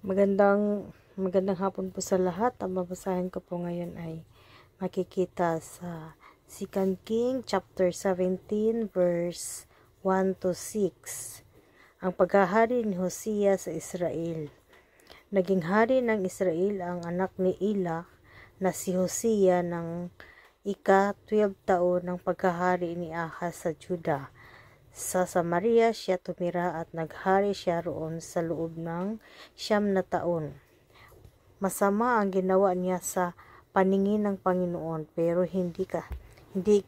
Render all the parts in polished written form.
Magandang hapon po sa lahat. Ang babasahin ko po ngayon ay makikita sa 2 King chapter 17 verse 1 to 6. Ang paghahari ni Hosea sa Israel. Naging hari ng Israel ang anak ni Ela na si Hosea ng ika-12 taon ng paghahari ni Ahaz sa Juda. Sa Samaria siya tumira at naghari siya roon sa loob ng 9 na taon. Masama ang ginawa niya sa paningin ng Panginoon, pero hindi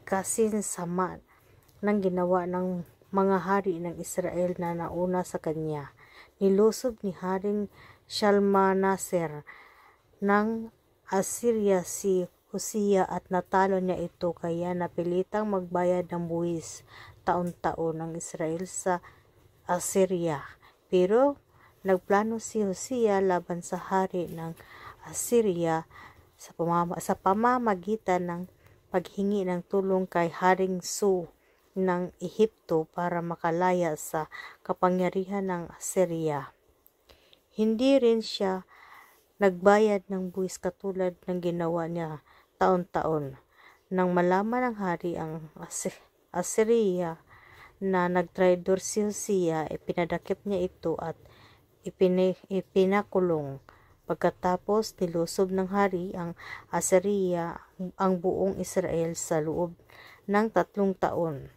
kasama ng ginawa ng mga hari ng Israel na nauna sa kanya. Nilusob ni Haring Shalmaneser ng Assyria si Hosea at natalo niya ito, kaya napilitang magbayad ng buwis taon-taon ng Israel sa Assyria. Pero nagplano si Hosea laban sa hari ng Assyria sa pamamagitan ng paghingi ng tulong kay Haring Su ng Ehipto para makalaya sa kapangyarihan ng Assyria. Hindi rin siya nagbayad ng buwis katulad ng ginawa niya taon-taon. Nang malaman ng hari ang Assyria na nagtraidor si Hosea, ipinadakip niya ito at ipinakulong. Pagkatapos nilusob ng hari ang Assyria ang buong Israel sa loob ng 3 taon.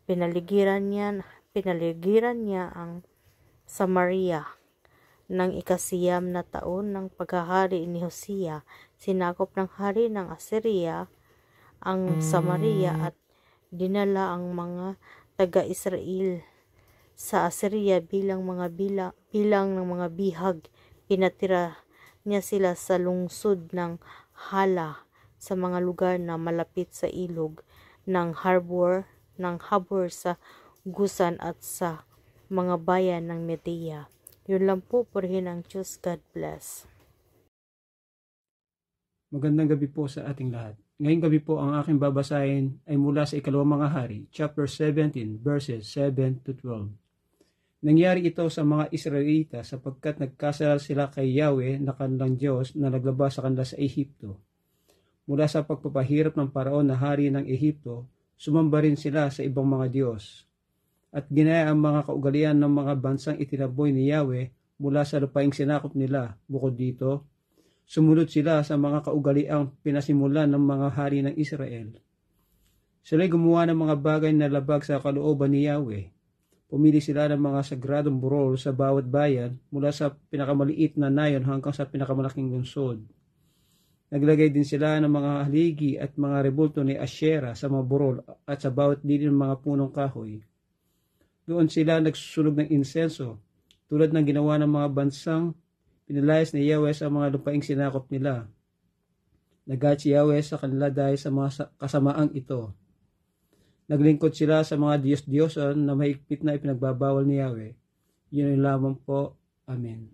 Pinaligiran niya ang Samaria. Ng ika-9 na taon ng paghahari ni Hosea, sinakop ng hari ng Assyria ang Samaria at dinala ang mga taga-Israel sa Assyria bilang ng mga bihag. Pinatira niya sila sa lungsod ng Hala, sa mga lugar na malapit sa ilog ng Habor sa Gusan at sa mga bayan ng Media. Yun lang po, purihin ang Diyos. God bless. Magandang gabi po sa ating lahat. Ngayong gabi po ang aking babasahin ay mula sa ikalawang mga hari, chapter 17, verses 7 to 12. Nangyari ito sa mga Israelita sapagkat nagkasala sila kay Yahweh na kanilang Diyos na naglabas sa kanila sa Ehipto. Mula sa pagpapahirap ng paraon na hari ng Ehipto, sumamba rin sila sa ibang mga Diyos. At ginaya ang mga kaugalian ng mga bansang itinaboy ni Yahweh mula sa lupaing sinakop nila. Bukod dito, sumunod sila sa mga kaugaliang pinasimulan ng mga hari ng Israel. Sila'y gumawa ng mga bagay na labag sa kalooban ni Yahweh. Pumili sila ng mga sagradong burol sa bawat bayan mula sa pinakamaliit na nayon hanggang sa pinakamalaking lungsod. Naglagay din sila ng mga haligi at mga rebulto ni Asherah sa mga burol at sa bawat dili ng mga punong kahoy. Doon sila nagsusunog ng insenso, tulad ng ginawa ng mga bansang pinalayas ni Yahweh sa mga lupaing sinakop nila. Nagalit si Yahweh sa kanila dahil sa mga kasamaang ito. Naglingkod sila sa mga Diyos-Diyosan na mahigpit na ipinagbabawal ni Yahweh. Yun lamang po. Amen.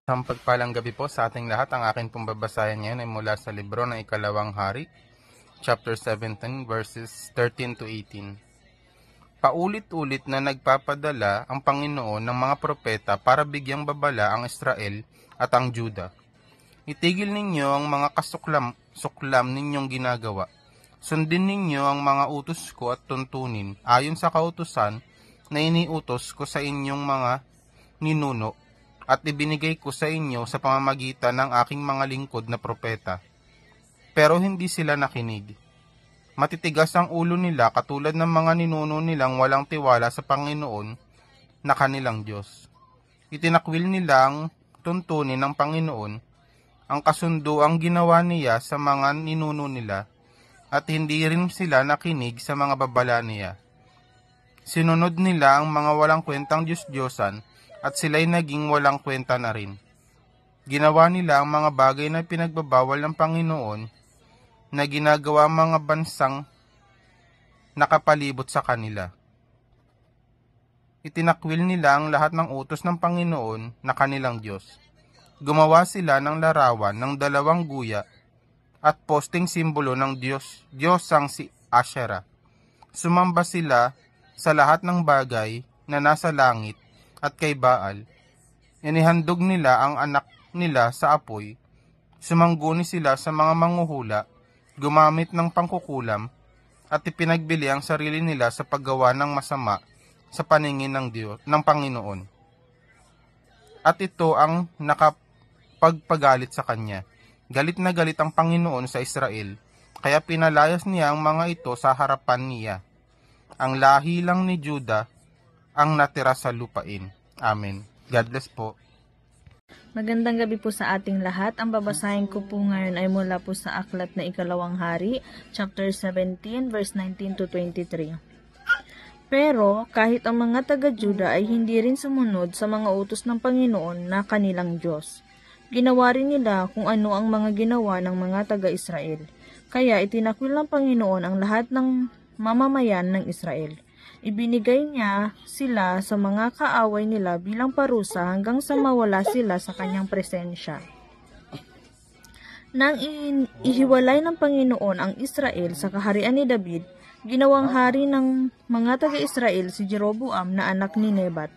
Ang pagpalang gabi po sa ating lahat. Ang akin pong babasahin ngayon ay mula sa libro ng Ikalawang Hari, chapter 17, verses 13 to 18. Paulit-ulit na nagpapadala ang Panginoon ng mga propeta para bigyang babala ang Israel at ang Juda. Itigil ninyo ang mga kasuklam ninyong ginagawa. Sundin ninyo ang mga utos ko at tuntunin ayon sa kautusan na iniutos ko sa inyong mga ninuno at ibinigay ko sa inyo sa pamamagitan ng aking mga lingkod na propeta. Pero hindi sila nakinig. Matitigas ang ulo nila katulad ng mga ninuno nilang walang tiwala sa Panginoon na kanilang Diyos. Itinakwil nila ang tuntunin ng Panginoon, ang kasunduang ginawa niya sa mga ninuno nila, at hindi rin sila nakinig sa mga babala niya. Sinunod nila ang mga walang kwentang Diyos-Diyosan at sila'y naging walang kwenta na rin. Ginawa nila ang mga bagay na pinagbabawal ng Panginoon na ginagawa mga bansang nakapalibot sa kanila. Itinakwil nila ang lahat ng utos ng Panginoon na kanilang Diyos. Gumawa sila ng larawan ng 2 guya at posting simbolo ng Diyosang si Asherah. Sumamba sila sa lahat ng bagay na nasa langit at kay Baal. Inihandog nila ang anak nila sa apoy, sumangguni sila sa mga manghuhula, gumamit ng pangkukulam, at ipinagbili ang sarili nila sa paggawa ng masama sa paningin ng Panginoon. At ito ang nakapagpagalit sa kanya. Galit na galit ang Panginoon sa Israel, kaya pinalayas niya ang mga ito sa harapan niya. Ang lahi lang ni Juda ang natira sa lupain. Amen. God bless po. Magandang gabi po sa ating lahat. Ang babasahin ko po ngayon ay mula po sa aklat na Ikalawang Hari, chapter 17, verse 19 to 23. Pero kahit ang mga taga-Juda ay hindi rin sumunod sa mga utos ng Panginoon na kanilang Diyos, ginawa rin nila kung ano ang mga ginawa ng mga taga-Israel. Kaya itinakwil ng Panginoon ang lahat ng mamamayan ng Israel. Ibinigay niya sila sa mga kaaway nila bilang parusa hanggang sa mawala sila sa kanyang presensya. Nang ihiwalay ng Panginoon ang Israel sa kaharian ni David, ginawang hari ng mga taga-Israel si Jeroboam na anak ni Nebat.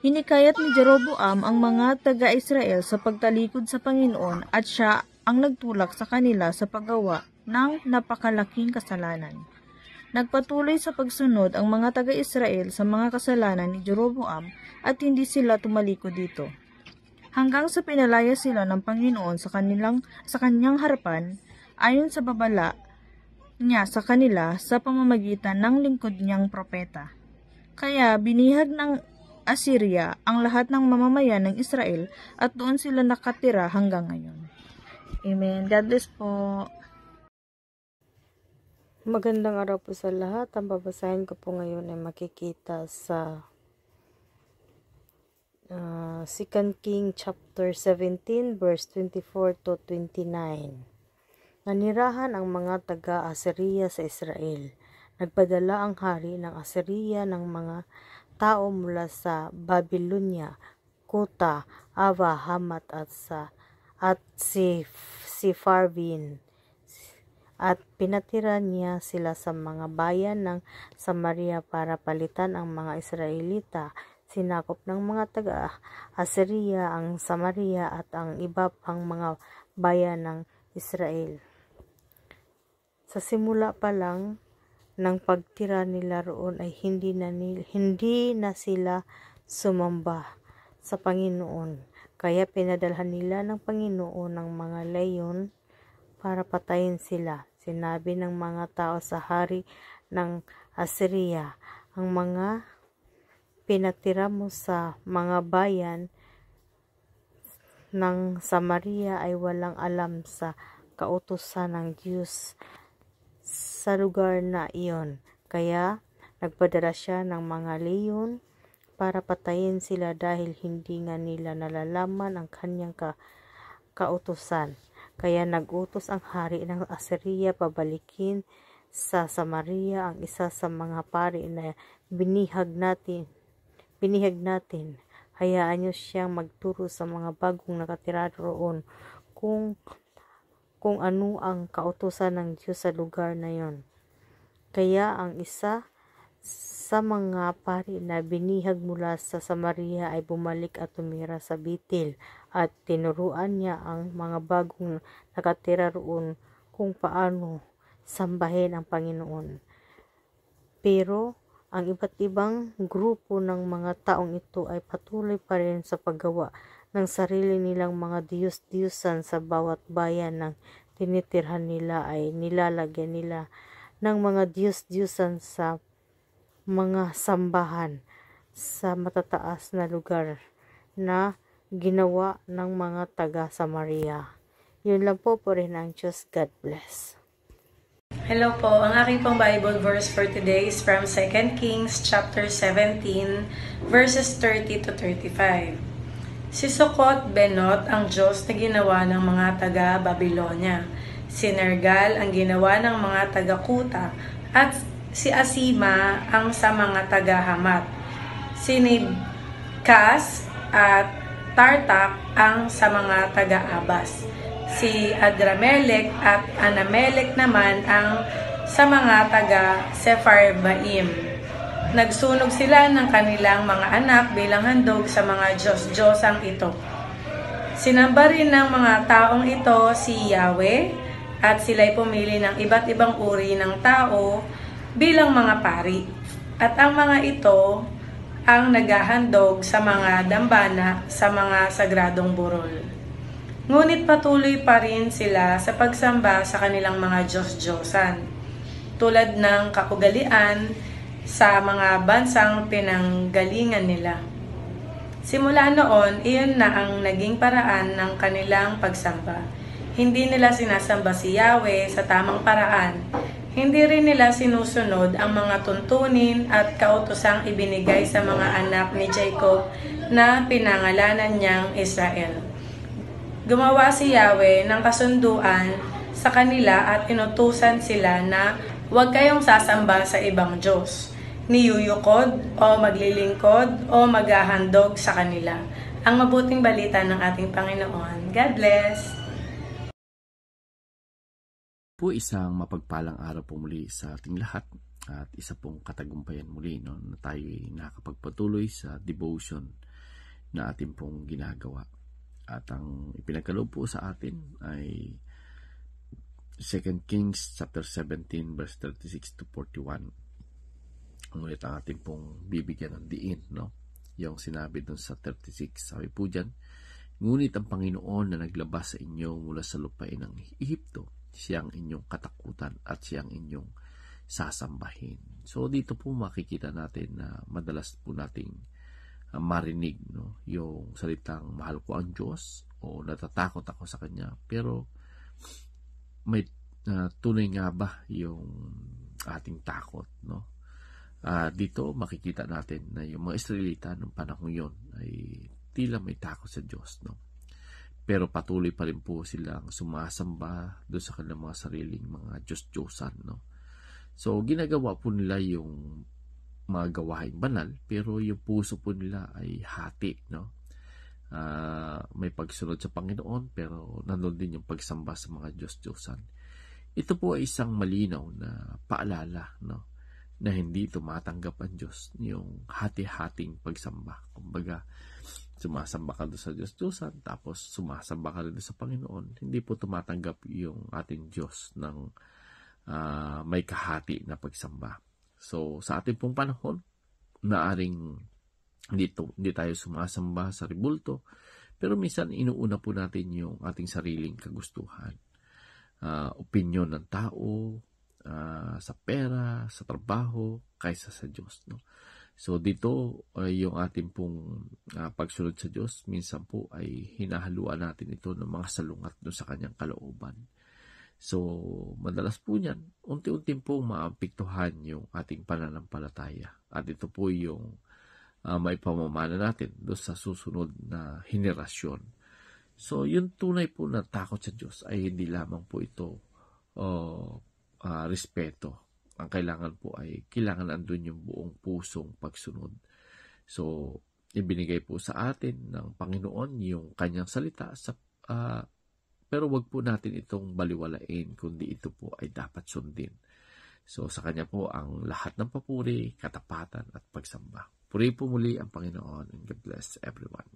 Hinikayat ni Jeroboam ang mga taga-Israel sa pagtalikod sa Panginoon at siya ang nagtulak sa kanila sa paggawa ng napakalaking kasalanan. Nagpatuloy sa pagsunod ang mga taga-Israel sa mga kasalanan ni Jeroboam at hindi sila tumalikod dito. Hanggang sa pinalaya sila ng Panginoon sa kanyang harapan, ayon sa babala niya sa kanila sa pamamagitan ng lingkod niyang propeta. Kaya binihag ng Assyria ang lahat ng mamamayan ng Israel at doon sila nakatira hanggang ngayon. Amen. God bless po. Magandang araw po sa lahat. Ang babasahin ko po ngayon ay makikita sa 2 King chapter 17 verse 24 to 29. Nanirahan ang mga taga-Assyria sa Israel. Nagpadala ang hari ng Assyria ng mga tao mula sa Babylonia, Kuta, Ava, Hamat at Sepharvaim. At pinatira niya sila sa mga bayan ng Samaria para palitan ang mga Israelita. Sinakop ng mga taga-Assyria ang Samaria at ang iba pang mga bayan ng Israel. Sa simula pa lang ng pagtira nila roon ay hindi na sila sumamba sa Panginoon. Kaya pinadalhan nila ng Panginoon ng mga leyon para patayin sila. Sinabi ng mga tao sa hari ng Assyria, ang mga pinatira mo sa mga bayan ng Samaria ay walang alam sa kautusan ng Diyos sa lugar na iyon. Kaya nagpadala siya ng mga leyon para patayin sila dahil hindi nga nila nalalaman ang kanyang kautusan. Kaya nagutos ang hari ng Assyria pabalikin sa Samaria ang isa sa mga pari na binihag natin. Hayaan niyo siyang magturo sa mga bagong nakatira roon kung ano ang kautusan ng Diyos sa lugar na yon. Kaya ang isa sa mga pari na binihag mula sa Samaria ay bumalik at tumira sa Bitil at tinuruan niya ang mga bagong nakatira roon kung paano sambahin ang Panginoon. Pero ang iba't ibang grupo ng mga taong ito ay patuloy pa rin sa paggawa ng sarili nilang mga diyos-diyosan. Sa bawat bayan ng tinitirhan nila ay nilalagyan nila ng mga diyos-diyosan sa mga sambahan sa matataas na lugar na ginawa ng mga taga-Samaria. Yun lang po rin ang Diyos. God bless. Hello po, ang aking pong Bible verse for today is from 2 Kings chapter 17 verses 30 to 35. Si Sukot Benot ang Diyos na ginawa ng mga taga-Babylonia. Si Nergal ang ginawa ng mga taga-Kuta at si Asima ang sa mga taga-Hamat. Si Nibkas at Tartak ang sa mga taga-Abas. Si Adramelech at Anamelech naman ang sa mga taga-Sepharvaim. Nagsunog sila ng kanilang mga anak bilang handog sa mga Diyos-Diyosang ito. Sinamba rin ng mga taong ito si Yahweh at sila'y pumili ng iba't ibang uri ng tao bilang mga pari. At ang mga ito ang naghahandog sa mga dambana sa mga sagradong burol. Ngunit patuloy pa rin sila sa pagsamba sa kanilang mga Diyos-Diyosan, tulad ng kaugalian sa mga bansang pinanggalingan nila. Simula noon, iyon na ang naging paraan ng kanilang pagsamba. Hindi nila sinasamba si Yahweh sa tamang paraan. Hindi rin nila sinusunod ang mga tuntunin at kautosang ibinigay sa mga anak ni Jacob na pinangalanan niyang Israel. Gumawa si Yahweh ng kasunduan sa kanila at inutusan sila na huwag kayong sasamba sa ibang Diyos, niyuyukod o maglilingkod o maghahandog sa kanila. Ang mabuting balita ng ating Panginoon. God bless! Po isang mapagpalang araw po muli sa ating lahat at isa pong katagumpayan muli na tayo nakapagpatuloy sa devotion na ating pong ginagawa. At ang ipinagkaloob po sa atin ay 2 Kings chapter 17 verse 36 to 41. Ngunit ang ating pong bibigyan ng diin, no? Yung sinabi dun sa 36, sabi po dyan, ngunit ang Panginoon na naglabas sa inyo mula sa lupain ng Ehipto, siyang inyong katakutan at siyang inyong sasambahin. So dito po makikita natin na madalas po nating marinig, no? Yung salitang mahal ko ang Diyos o natatakot ako sa Kanya. Pero may tunay nga ba yung ating takot, no? Dito makikita natin na yung mga Israelita ng panahon yon ay tila may takot sa Diyos, no? Pero patuloy pa rin po silang sumasamba doon sa kanilang mga sariling mga Diyos-Diyosan, no? So ginagawa po nila yung mga gawaing banal, pero yung puso po nila ay hati, no? May pagsunod sa Panginoon, pero nandun din yung pagsamba sa mga Diyos-Diyosan. Ito po ay isang malinaw na paalala, no? Na hindi tumatanggap ang Diyos yung hati-hating pagsamba. Kumbaga, sumasamba ka doon sa Diyos-Diyosan, tapos sumasamba ka rin sa Panginoon. Hindi po tumatanggap yung ating Diyos ng may kahati na pagsamba. So, sa ating pong panahon, naaring hindi tayo sumasamba sa ribulto, pero minsan inuuna po natin yung ating sariling kagustuhan. Opinyon ng tao, sa pera, sa trabaho, kaysa sa Diyos, no? So dito yung ating pong pagsunod sa Diyos, minsan po ay hinahaluan natin ito ng mga salungat doon sa kanyang kalooban. So madalas po niyan, unti-unti po maapektuhan yung ating pananampalataya. At ito po yung may pamamana natin doon sa susunod na henerasyon. So yung tunay po na takot sa Diyos ay hindi lamang po ito respeto. Ang kailangan po ay kailangan andun yung buong pusong pagsunod. So, ibinigay po sa atin ng Panginoon yung kanyang salita, pero wag po natin itong baliwalain, kundi ito po ay dapat sundin. So, sa kanya po ang lahat ng papuri, katapatan at pagsamba. Puri po muli ang Panginoon, and God bless everyone.